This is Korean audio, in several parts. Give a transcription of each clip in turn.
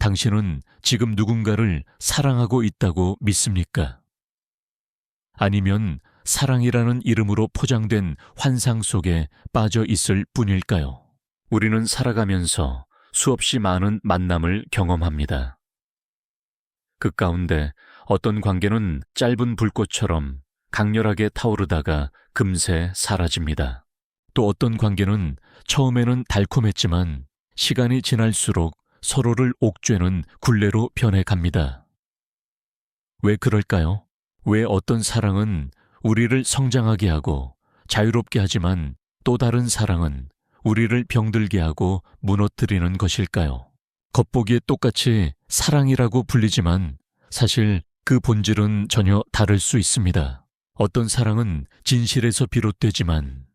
당신은 지금 누군가를 사랑하고 있다고 믿습니까? 아니면 사랑이라는 이름으로 포장된 환상 속에 빠져 있을 뿐일까요? 우리는 살아가면서 수없이 많은 만남을 경험합니다. 그 가운데 어떤 관계는 짧은 불꽃처럼 강렬하게 타오르다가 금세 사라집니다. 또 어떤 관계는 처음에는 달콤했지만 시간이 지날수록 서로를 옥죄는 굴레로 변해갑니다. 왜 그럴까요? 왜 어떤 사랑은 우리를 성장하게 하고 자유롭게 하지만 또 다른 사랑은 우리를 병들게 하고 무너뜨리는 것일까요? 겉보기에 똑같이 사랑이라고 불리지만 사실 그 본질은 전혀 다를 수 있습니다. 어떤 사랑은 진실에서 비롯되지만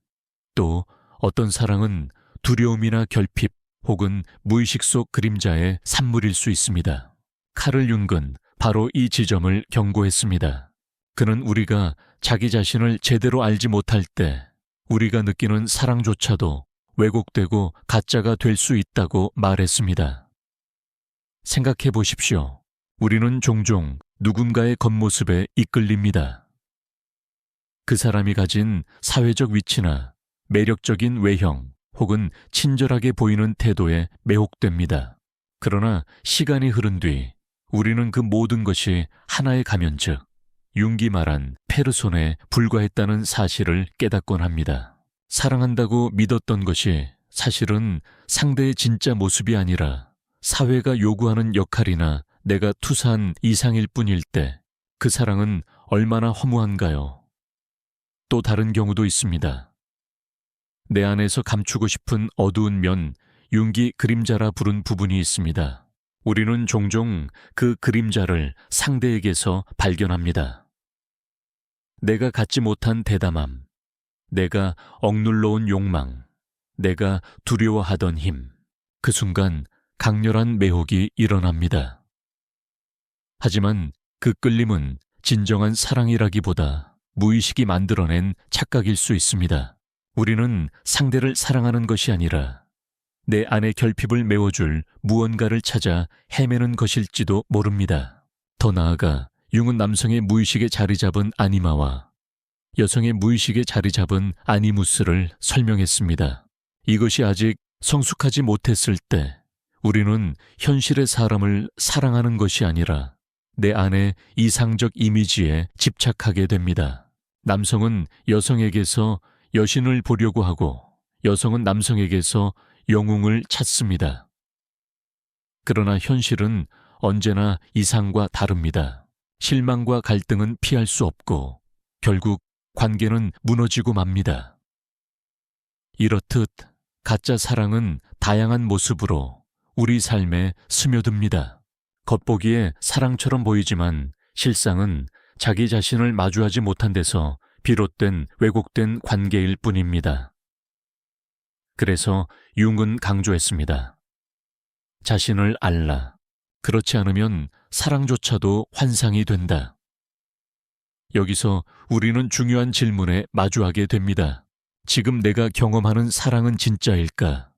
또 어떤 사랑은 두려움이나 결핍 혹은 무의식 속 그림자의 산물일 수 있습니다. 카를 융은 바로 이 지점을 경고했습니다. 그는 우리가 자기 자신을 제대로 알지 못할 때 우리가 느끼는 사랑조차도 왜곡되고 가짜가 될 수 있다고 말했습니다. 생각해 보십시오. 우리는 종종 누군가의 겉모습에 이끌립니다. 그 사람이 가진 사회적 위치나 매력적인 외형 혹은 친절하게 보이는 태도에 매혹됩니다. 그러나 시간이 흐른 뒤 우리는 그 모든 것이 하나의 가면 즉 융이 말한 페르소나에 불과했다는 사실을 깨닫곤 합니다. 사랑한다고 믿었던 것이 사실은 상대의 진짜 모습이 아니라 사회가 요구하는 역할이나 내가 투사한 이상일 뿐일 때 그 사랑은 얼마나 허무한가요? 또 다른 경우도 있습니다. 내 안에서 감추고 싶은 어두운 면, 융이 그림자라 부른 부분이 있습니다. 우리는 종종 그 그림자를 상대에게서 발견합니다. 내가 갖지 못한 대담함, 내가 억눌러온 욕망, 내가 두려워하던 힘, 그 순간 강렬한 매혹이 일어납니다. 하지만 그 끌림은 진정한 사랑이라기보다 무의식이 만들어낸 착각일 수 있습니다. 우리는 상대를 사랑하는 것이 아니라 내 안의 결핍을 메워줄 무언가를 찾아 헤매는 것일지도 모릅니다. 더 나아가 융은 남성의 무의식에 자리 잡은 아니마와 여성의 무의식에 자리 잡은 아니무스를 설명했습니다. 이것이 아직 성숙하지 못했을 때 우리는 현실의 사람을 사랑하는 것이 아니라 내 안의 이상적 이미지에 집착하게 됩니다. 남성은 여성에게서 여신을 보려고 하고 여성은 남성에게서 영웅을 찾습니다. 그러나 현실은 언제나 이상과 다릅니다. 실망과 갈등은 피할 수 없고 결국 관계는 무너지고 맙니다. 이렇듯 가짜 사랑은 다양한 모습으로 우리 삶에 스며듭니다. 겉보기에 사랑처럼 보이지만 실상은 자기 자신을 마주하지 못한 데서 비롯된 왜곡된 관계일 뿐입니다. 그래서 융은 강조했습니다. 자신을 알라. 그렇지 않으면 사랑조차도 환상이 된다. 여기서 우리는 중요한 질문에 마주하게 됩니다. 지금 내가 경험하는 사랑은 진짜일까?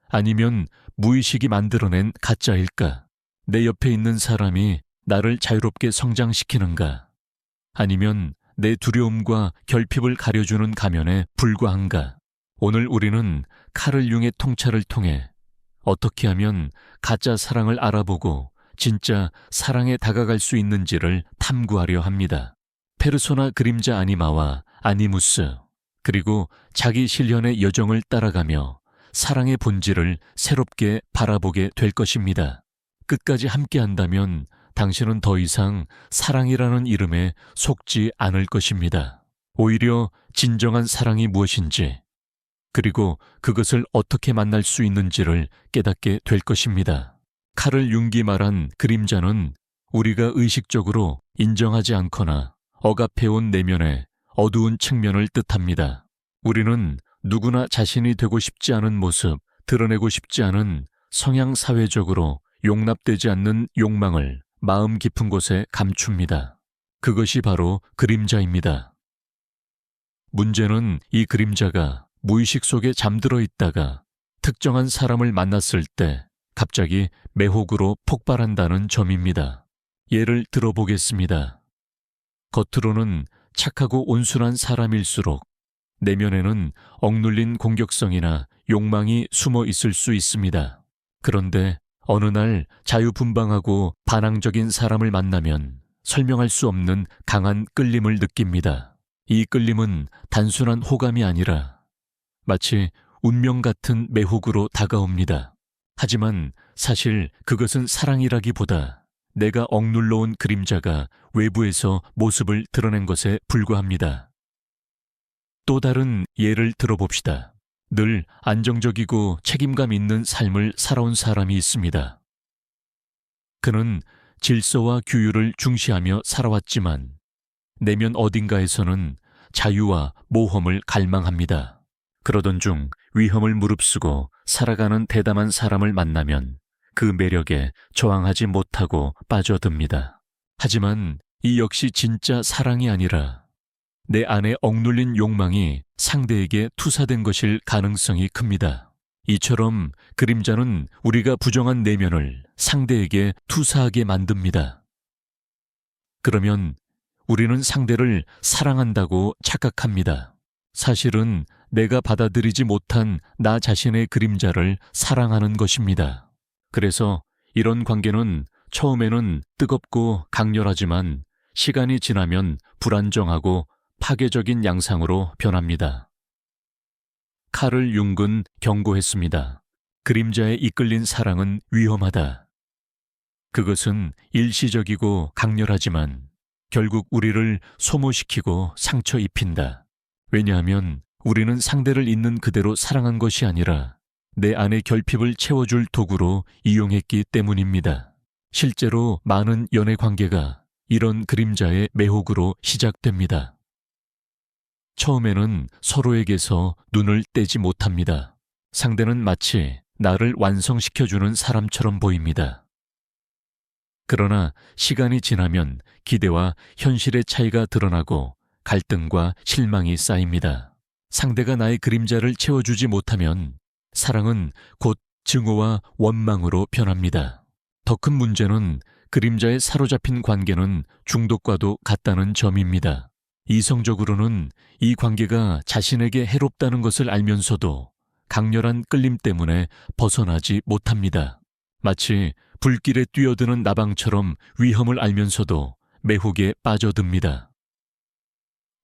아니면 무의식이 만들어낸 가짜일까? 내 옆에 있는 사람이 나를 자유롭게 성장시키는가? 아니면 내 두려움과 결핍을 가려주는 가면에 불과한가? 오늘 우리는 카를 융의 통찰을 통해 어떻게 하면 가짜 사랑을 알아보고 진짜 사랑에 다가갈 수 있는지를 탐구하려 합니다. 페르소나 그림자 아니마와 아니무스, 그리고 자기 실현의 여정을 따라가며 사랑의 본질을 새롭게 바라보게 될 것입니다. 끝까지 함께한다면 당신은 더 이상 사랑이라는 이름에 속지 않을 것입니다. 오히려 진정한 사랑이 무엇인지, 그리고 그것을 어떻게 만날 수 있는지를 깨닫게 될 것입니다. 카를 융이 말한 그림자는 우리가 의식적으로 인정하지 않거나 억압해온 내면의 어두운 측면을 뜻합니다. 우리는 누구나 자신이 되고 싶지 않은 모습, 드러내고 싶지 않은 성향 사회적으로 용납되지 않는 욕망을 마음 깊은 곳에 감춥니다. 그것이 바로 그림자입니다. 문제는 이 그림자가 무의식 속에 잠들어 있다가 특정한 사람을 만났을 때 갑자기 매혹으로 폭발한다는 점입니다. 예를 들어보겠습니다. 겉으로는 착하고 온순한 사람일수록 내면에는 억눌린 공격성이나 욕망이 숨어 있을 수 있습니다. 그런데 어느 날 자유분방하고 반항적인 사람을 만나면 설명할 수 없는 강한 끌림을 느낍니다. 이 끌림은 단순한 호감이 아니라 마치 운명 같은 매혹으로 다가옵니다. 하지만 사실 그것은 사랑이라기보다 내가 억눌러 온 그림자가 외부에서 모습을 드러낸 것에 불과합니다. 또 다른 예를 들어봅시다. 늘 안정적이고 책임감 있는 삶을 살아온 사람이 있습니다. 그는 질서와 규율을 중시하며 살아왔지만 내면 어딘가에서는 자유와 모험을 갈망합니다. 그러던 중 위험을 무릅쓰고 살아가는 대담한 사람을 만나면 그 매력에 저항하지 못하고 빠져듭니다. 하지만 이 역시 진짜 사랑이 아니라 내 안에 억눌린 욕망이 상대에게 투사된 것일 가능성이 큽니다. 이처럼 그림자는 우리가 부정한 내면을 상대에게 투사하게 만듭니다. 그러면 우리는 상대를 사랑한다고 착각합니다. 사실은 내가 받아들이지 못한 나 자신의 그림자를 사랑하는 것입니다. 그래서 이런 관계는 처음에는 뜨겁고 강렬하지만 시간이 지나면 불안정하고 파괴적인 양상으로 변합니다. 카를 융은 경고했습니다. 그림자에 이끌린 사랑은 위험하다. 그것은 일시적이고 강렬하지만 결국 우리를 소모시키고 상처 입힌다. 왜냐하면 우리는 상대를 있는 그대로 사랑한 것이 아니라 내 안의 결핍을 채워줄 도구로 이용했기 때문입니다. 실제로 많은 연애 관계가 이런 그림자의 매혹으로 시작됩니다. 처음에는 서로에게서 눈을 떼지 못합니다. 상대는 마치 나를 완성시켜주는 사람처럼 보입니다. 그러나 시간이 지나면 기대와 현실의 차이가 드러나고 갈등과 실망이 쌓입니다. 상대가 나의 그림자를 채워주지 못하면 사랑은 곧 증오와 원망으로 변합니다. 더 큰 문제는 그림자에 사로잡힌 관계는 중독과도 같다는 점입니다. 이성적으로는 이 관계가 자신에게 해롭다는 것을 알면서도 강렬한 끌림 때문에 벗어나지 못합니다. 마치 불길에 뛰어드는 나방처럼 위험을 알면서도 매혹에 빠져듭니다.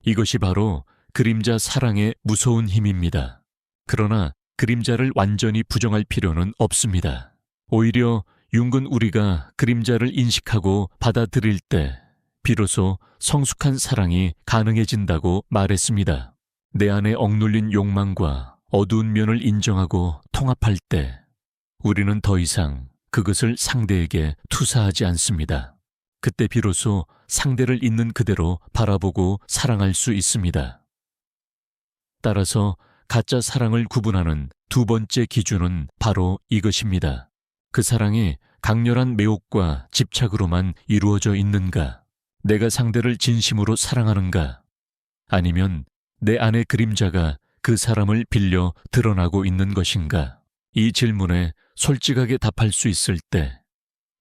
이것이 바로 그림자 사랑의 무서운 힘입니다. 그러나 그림자를 완전히 부정할 필요는 없습니다. 오히려 융은 우리가 그림자를 인식하고 받아들일 때 비로소 성숙한 사랑이 가능해진다고 말했습니다. 내 안에 억눌린 욕망과 어두운 면을 인정하고 통합할 때 우리는 더 이상 그것을 상대에게 투사하지 않습니다. 그때 비로소 상대를 있는 그대로 바라보고 사랑할 수 있습니다. 따라서 가짜 사랑을 구분하는 두 번째 기준은 바로 이것입니다. 그 사랑이 강렬한 매혹과 집착으로만 이루어져 있는가? 내가 상대를 진심으로 사랑하는가? 아니면 내 안의 그림자가 그 사람을 빌려 드러나고 있는 것인가? 이 질문에 솔직하게 답할 수 있을 때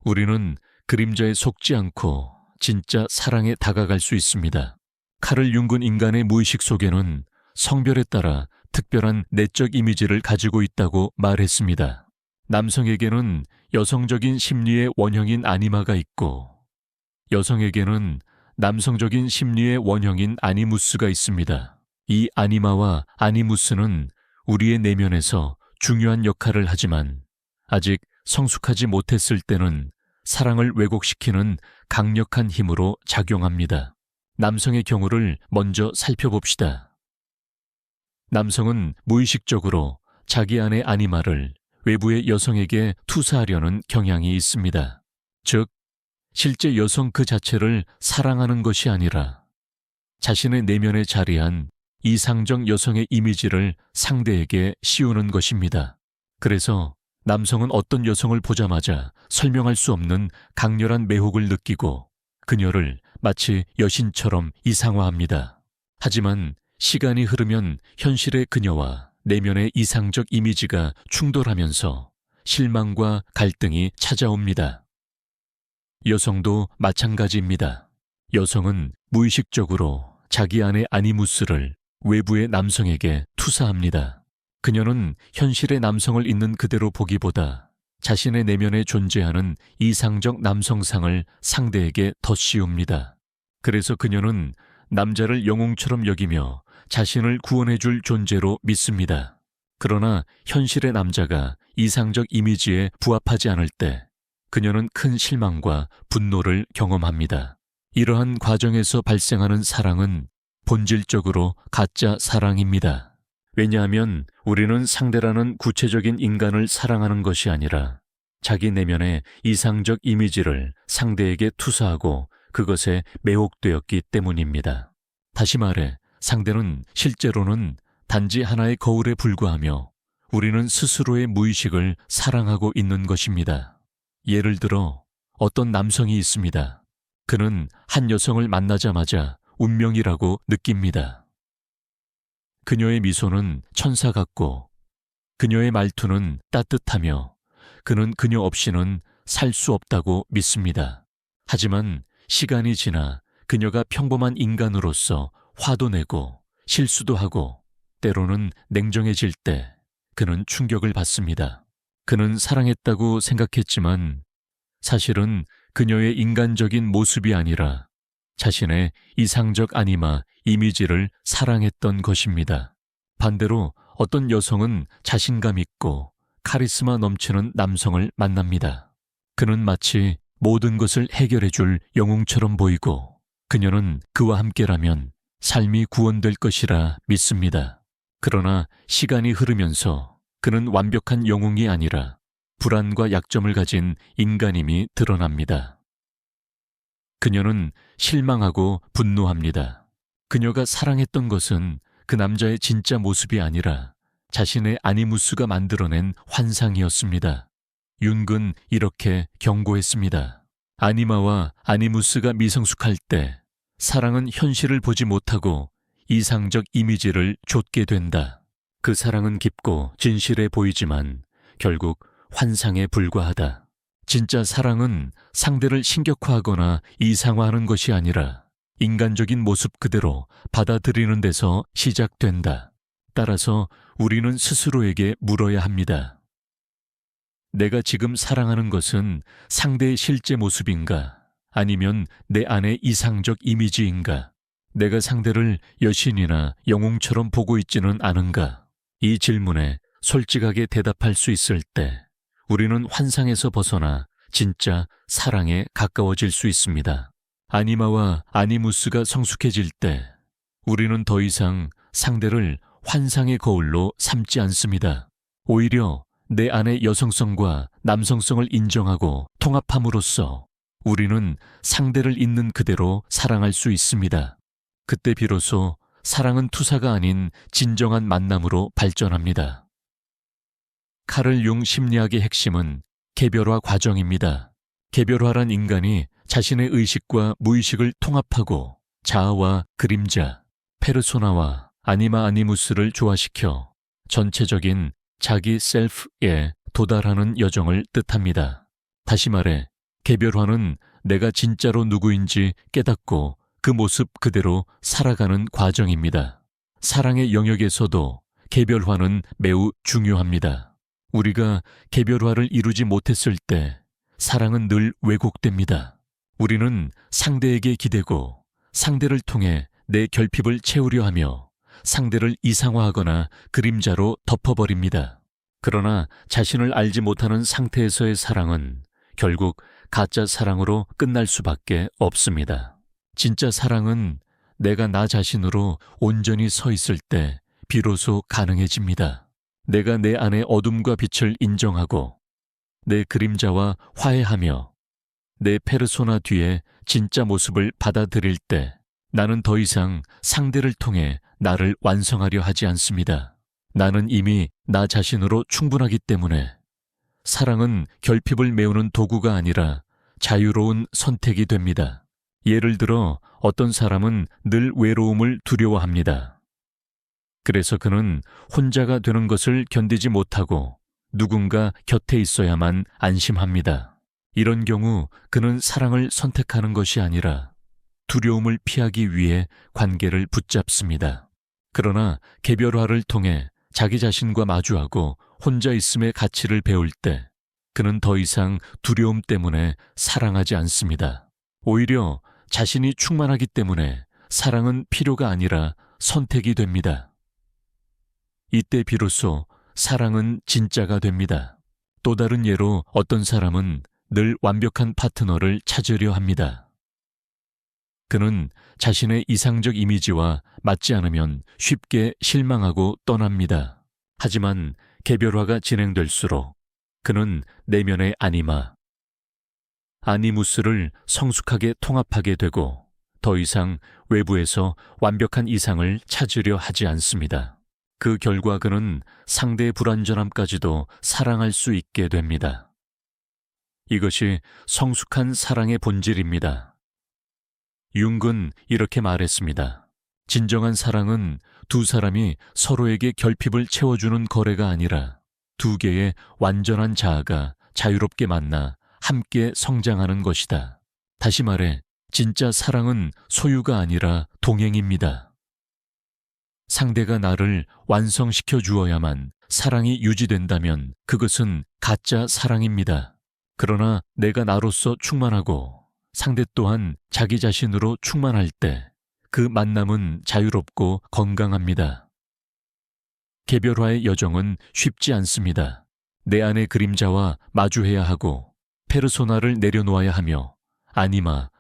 우리는 그림자에 속지 않고 진짜 사랑에 다가갈 수 있습니다. 카를 융은 인간의 무의식 속에는 성별에 따라 특별한 내적 이미지를 가지고 있다고 말했습니다. 남성에게는 여성적인 심리의 원형인 아니마가 있고 여성에게는 남성적인 심리의 원형인 아니무스가 있습니다. 이 아니마와 아니무스는 우리의 내면에서 중요한 역할을 하지만 아직 성숙하지 못했을 때는 사랑을 왜곡시키는 강력한 힘으로 작용합니다. 남성의 경우를 먼저 살펴봅시다. 남성은 무의식적으로 자기 안의 아니마를 외부의 여성에게 투사하려는 경향이 있습니다. 즉, 실제 여성 그 자체를 사랑하는 것이 아니라 자신의 내면에 자리한 이상적 여성의 이미지를 상대에게 씌우는 것입니다. 그래서 남성은 어떤 여성을 보자마자 설명할 수 없는 강렬한 매혹을 느끼고 그녀를 마치 여신처럼 이상화합니다. 하지만 시간이 흐르면 현실의 그녀와 내면의 이상적 이미지가 충돌하면서 실망과 갈등이 찾아옵니다. 여성도 마찬가지입니다. 여성은 무의식적으로 자기 안의 아니무스를 외부의 남성에게 투사합니다. 그녀는 현실의 남성을 있는 그대로 보기보다 자신의 내면에 존재하는 이상적 남성상을 상대에게 덧씌웁니다. 그래서 그녀는 남자를 영웅처럼 여기며 자신을 구원해줄 존재로 믿습니다. 그러나 현실의 남자가 이상적 이미지에 부합하지 않을 때 그녀는 큰 실망과 분노를 경험합니다. 이러한 과정에서 발생하는 사랑은 본질적으로 가짜 사랑입니다. 왜냐하면 우리는 상대라는 구체적인 인간을 사랑하는 것이 아니라 자기 내면의 이상적 이미지를 상대에게 투사하고 그것에 매혹되었기 때문입니다. 다시 말해 상대는 실제로는 단지 하나의 거울에 불과하며 우리는 스스로의 무의식을 사랑하고 있는 것입니다. 예를 들어 어떤 남성이 있습니다. 그는 한 여성을 만나자마자 운명이라고 느낍니다. 그녀의 미소는 천사 같고 그녀의 말투는 따뜻하며 그는 그녀 없이는 살 수 없다고 믿습니다. 하지만 시간이 지나 그녀가 평범한 인간으로서 화도 내고 실수도 하고 때로는 냉정해질 때 그는 충격을 받습니다. 그는 사랑했다고 생각했지만 사실은 그녀의 인간적인 모습이 아니라 자신의 이상적 아니마 이미지를 사랑했던 것입니다. 반대로 어떤 여성은 자신감 있고 카리스마 넘치는 남성을 만납니다. 그는 마치 모든 것을 해결해줄 영웅처럼 보이고 그녀는 그와 함께라면 삶이 구원될 것이라 믿습니다. 그러나 시간이 흐르면서 그는 완벽한 영웅이 아니라 불안과 약점을 가진 인간임이 드러납니다. 그녀는 실망하고 분노합니다. 그녀가 사랑했던 것은 그 남자의 진짜 모습이 아니라 자신의 아니무스가 만들어낸 환상이었습니다. 융은 이렇게 경고했습니다. 아니마와 아니무스가 미성숙할 때 사랑은 현실을 보지 못하고 이상적 이미지를 좇게 된다. 그 사랑은 깊고 진실해 보이지만 결국 환상에 불과하다. 진짜 사랑은 상대를 신격화하거나 이상화하는 것이 아니라 인간적인 모습 그대로 받아들이는 데서 시작된다. 따라서 우리는 스스로에게 물어야 합니다. 내가 지금 사랑하는 것은 상대의 실제 모습인가? 아니면 내 안의 이상적 이미지인가? 내가 상대를 여신이나 영웅처럼 보고 있지는 않은가? 이 질문에 솔직하게 대답할 수 있을 때 우리는 환상에서 벗어나 진짜 사랑에 가까워질 수 있습니다. 아니마와 아니무스가 성숙해질 때 우리는 더 이상 상대를 환상의 거울로 삼지 않습니다. 오히려 내 안의 여성성과 남성성을 인정하고 통합함으로써 우리는 상대를 있는 그대로 사랑할 수 있습니다. 그때 비로소 사랑은 투사가 아닌 진정한 만남으로 발전합니다. 카를 융 심리학의 핵심은 개별화 과정입니다. 개별화란 인간이 자신의 의식과 무의식을 통합하고 자아와 그림자, 페르소나와 아니마 아니무스를 조화시켜 전체적인 자기 셀프에 도달하는 여정을 뜻합니다. 다시 말해 개별화는 내가 진짜로 누구인지 깨닫고 그 모습 그대로 살아가는 과정입니다. 사랑의 영역에서도 개별화는 매우 중요합니다. 우리가 개별화를 이루지 못했을 때 사랑은 늘 왜곡됩니다. 우리는 상대에게 기대고 상대를 통해 내 결핍을 채우려 하며 상대를 이상화하거나 그림자로 덮어버립니다. 그러나 자신을 알지 못하는 상태에서의 사랑은 결국 가짜 사랑으로 끝날 수밖에 없습니다. 진짜 사랑은 내가 나 자신으로 온전히 서 있을 때 비로소 가능해집니다. 내가 내 안의 어둠과 빛을 인정하고 내 그림자와 화해하며 내 페르소나 뒤에 진짜 모습을 받아들일 때 나는 더 이상 상대를 통해 나를 완성하려 하지 않습니다. 나는 이미 나 자신으로 충분하기 때문에 사랑은 결핍을 메우는 도구가 아니라 자유로운 선택이 됩니다. 예를 들어 어떤 사람은 늘 외로움을 두려워합니다. 그래서 그는 혼자가 되는 것을 견디지 못하고 누군가 곁에 있어야만 안심합니다. 이런 경우 그는 사랑을 선택하는 것이 아니라 두려움을 피하기 위해 관계를 붙잡습니다. 그러나 개별화를 통해 자기 자신과 마주하고 혼자 있음의 가치를 배울 때 그는 더 이상 두려움 때문에 사랑하지 않습니다. 오히려 자신이 충만하기 때문에 사랑은 필요가 아니라 선택이 됩니다. 이때 비로소 사랑은 진짜가 됩니다. 또 다른 예로 어떤 사람은 늘 완벽한 파트너를 찾으려 합니다. 그는 자신의 이상적 이미지와 맞지 않으면 쉽게 실망하고 떠납니다. 하지만 개별화가 진행될수록 그는 내면의 아니무스를 성숙하게 통합하게 되고 더 이상 외부에서 완벽한 이상을 찾으려 하지 않습니다. 그 결과 그는 상대의 불완전함까지도 사랑할 수 있게 됩니다. 이것이 성숙한 사랑의 본질입니다. 융은 이렇게 말했습니다. 진정한 사랑은 두 사람이 서로에게 결핍을 채워주는 거래가 아니라 두 개의 완전한 자아가 자유롭게 만나 함께 성장하는 것이다. 다시 말해, 진짜 사랑은 소유가 아니라 동행입니다. 상대가 나를 완성시켜 주어야만 사랑이 유지된다면 그것은 가짜 사랑입니다. 그러나 내가 나로서 충만하고 상대 또한 자기 자신으로 충만할 때 그 만남은 자유롭고 건강합니다. 개별화의 여정은 쉽지 않습니다. 내 안의 그림자와 마주해야 하고 페르소나를 내려놓아야 하며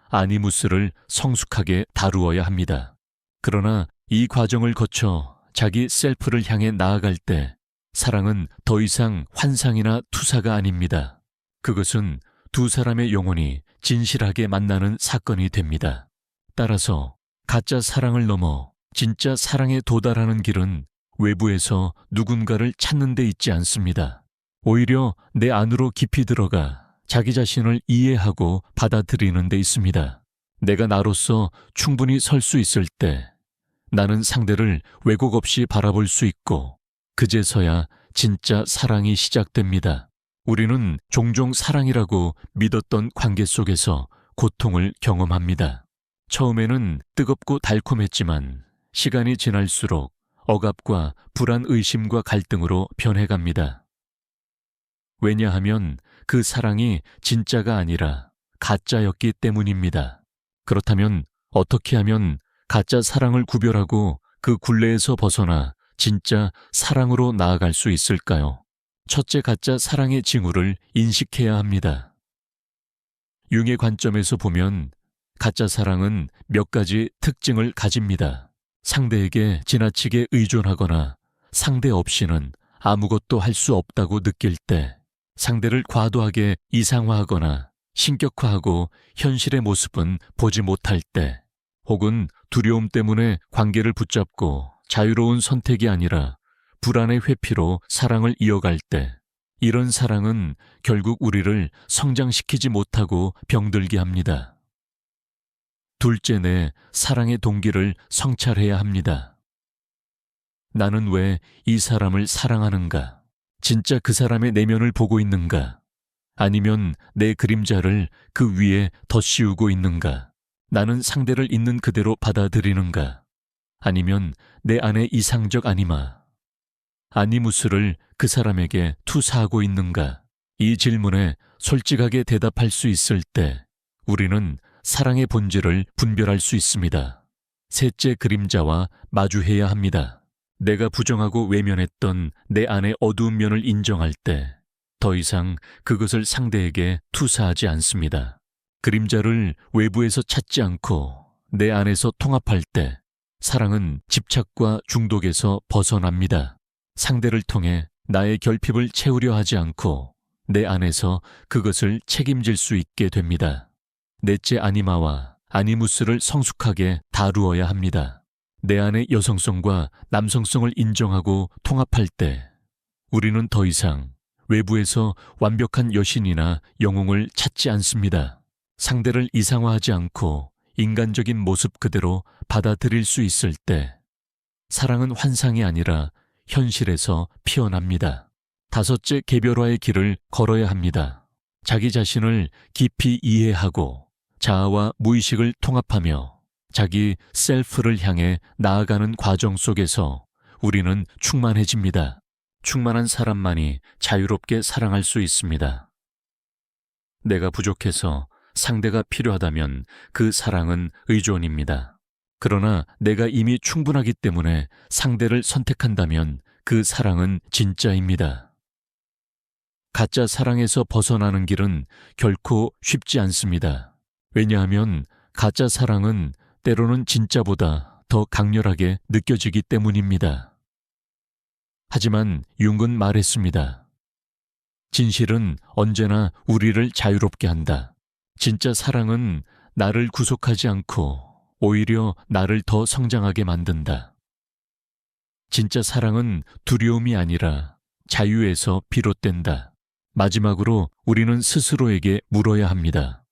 아니무스를 성숙하게 다루어야 합니다. 그러나 이 과정을 거쳐 자기 셀프를 향해 나아갈 때 사랑은 더 이상 환상이나 투사가 아닙니다. 그것은 두 사람의 영혼이 진실하게 만나는 사건이 됩니다. 따라서 가짜 사랑을 넘어 진짜 사랑에 도달하는 길은 외부에서 누군가를 찾는 데 있지 않습니다. 오히려 내 안으로 깊이 들어가 자기 자신을 이해하고 받아들이는 데 있습니다. 내가 나로서 충분히 설 수 있을 때 나는 상대를 왜곡 없이 바라볼 수 있고 그제서야 진짜 사랑이 시작됩니다. 우리는 종종 사랑이라고 믿었던 관계 속에서 고통을 경험합니다. 처음에는 뜨겁고 달콤했지만 시간이 지날수록 억압과 불안의심과 갈등으로 변해갑니다. 왜냐하면 그 사랑이 진짜가 아니라 가짜였기 때문입니다. 그렇다면 어떻게 하면 가짜 사랑을 구별하고 그 굴레에서 벗어나 진짜 사랑으로 나아갈 수 있을까요? 첫째, 가짜 사랑의 징후를 인식해야 합니다. 융의 관점에서 보면 가짜 사랑은 몇 가지 특징을 가집니다. 상대에게 지나치게 의존하거나 상대 없이는 아무것도 할 수 없다고 느낄 때, 상대를 과도하게 이상화하거나 신격화하고 현실의 모습은 보지 못할 때, 혹은 두려움 때문에 관계를 붙잡고 자유로운 선택이 아니라 불안의 회피로 사랑을 이어갈 때, 이런 사랑은 결국 우리를 성장시키지 못하고 병들게 합니다. 둘째, 내 사랑의 동기를 성찰해야 합니다. 나는 왜 이 사람을 사랑하는가? 진짜 그 사람의 내면을 보고 있는가? 아니면 내 그림자를 그 위에 덧씌우고 있는가? 나는 상대를 있는 그대로 받아들이는가? 아니면 내 안의 이상적 아니무스를 그 사람에게 투사하고 있는가? 이 질문에 솔직하게 대답할 수 있을 때 우리는 사랑의 본질을 분별할 수 있습니다. 셋째, 그림자와 마주해야 합니다. 내가 부정하고 외면했던 내 안의 어두운 면을 인정할 때 더 이상 그것을 상대에게 투사하지 않습니다. 그림자를 외부에서 찾지 않고 내 안에서 통합할 때 사랑은 집착과 중독에서 벗어납니다. 상대를 통해 나의 결핍을 채우려 하지 않고 내 안에서 그것을 책임질 수 있게 됩니다. 넷째, 아니마와 아니무스를 성숙하게 다루어야 합니다. 내 안의 여성성과 남성성을 인정하고 통합할 때 우리는 더 이상 외부에서 완벽한 여신이나 영웅을 찾지 않습니다. 상대를 이상화하지 않고 인간적인 모습 그대로 받아들일 수 있을 때 사랑은 환상이 아니라 현실에서 피어납니다. 5째, 개별화의 길을 걸어야 합니다. 자기 자신을 깊이 이해하고 자아와 무의식을 통합하며 자기 셀프를 향해 나아가는 과정 속에서 우리는 충만해집니다. 충만한 사람만이 자유롭게 사랑할 수 있습니다. 내가 부족해서 상대가 필요하다면 그 사랑은 의존입니다. 그러나 내가 이미 충분하기 때문에 상대를 선택한다면 그 사랑은 진짜입니다. 가짜 사랑에서 벗어나는 길은 결코 쉽지 않습니다. 왜냐하면 가짜 사랑은 때로는 진짜보다 더 강렬하게 느껴지기 때문입니다. 하지만 융은 말했습니다. 진실은 언제나 우리를 자유롭게 한다. 진짜 사랑은 나를 구속하지 않고 오히려 나를 더 성장하게 만든다. 진짜 사랑은 두려움이 아니라 자유에서 비롯된다. 마지막으로 우리는 스스로에게 물어야 합니다.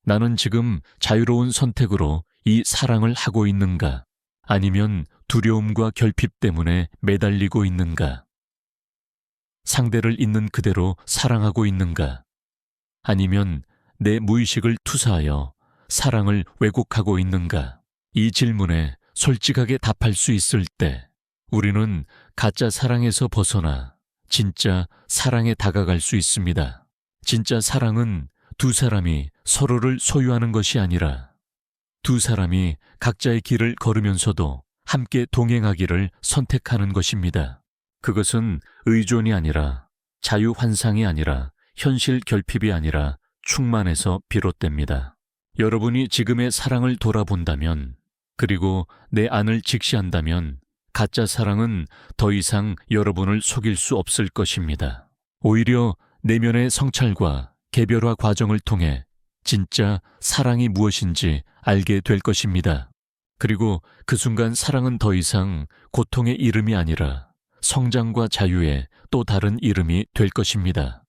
나는 지금 자유로운 선택으로 이 사랑을 하고 있는가? 아니면 두려움과 결핍 때문에 매달리고 있는가? 상대를 있는 그대로 사랑하고 있는가? 아니면 내 무의식을 투사하여 사랑을 왜곡하고 있는가? 이 질문에 솔직하게 답할 수 있을 때 우리는 가짜 사랑에서 벗어나 진짜 사랑에 다가갈 수 있습니다. 진짜 사랑은 두 사람이 서로를 소유하는 것이 아니라 두 사람이 각자의 길을 걸으면서도 함께 동행하기를 선택하는 것입니다. 그것은 의존이 아니라 자유환상이 아니라 현실 결핍이 아니라 충만에서 비롯됩니다. 여러분이 지금의 사랑을 돌아본다면, 그리고 내 안을 직시한다면 가짜 사랑은 더 이상 여러분을 속일 수 없을 것입니다. 오히려 내면의 성찰과 개별화 과정을 통해 진짜 사랑이 무엇인지 알게 될 것입니다. 그리고 그 순간 사랑은 더 이상 고통의 이름이 아니라 성장과 자유의 또 다른 이름이 될 것입니다.